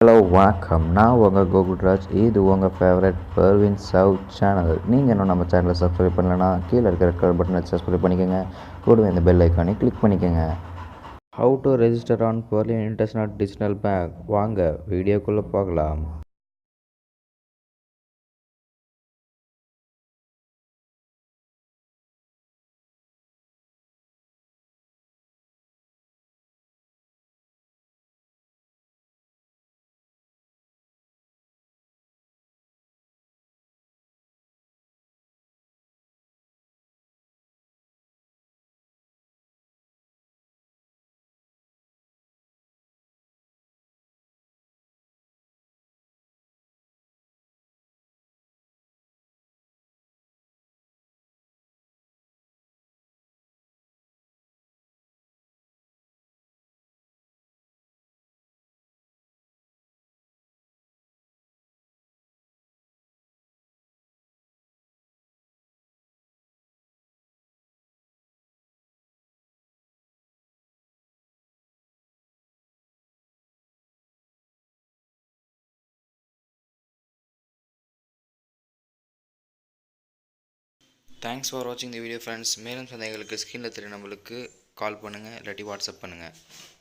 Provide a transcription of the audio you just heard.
Hello வணக்கம். நான் உங்கள் கோகுல்ராஜ். இது உங்கள் ஃபேவரட் பர்வீன் சவ் சேனல். நீங்கள் இன்னும் நம்ம சேனலை சப்ஸ்கிரைப் பண்ணலன்னா கீழே இருக்கிற ரெட் பட்டனை சப்ஸ்கிரைப் பண்ணிக்கோங்க. கூடவே இந்த பெல் ஐக்கானை கிளிக் பண்ணிக்கோங்க. How to register on Berlin international digital bank. வாங்க வீடியோக்குள்ளே போகலாம். தேங்க்ஸ் ஃபார் வாட்சிங் த வீடியோ ஃப்ரெண்ட்ஸ். மேலும் சந்தேகங்களுக்கு ஸ்க்ரீனில் தெரிய நம்மளுக்கு கால் பண்ணுங்கள், இல்லாட்டி வாட்ஸ்அப் பண்ணுங்கள்.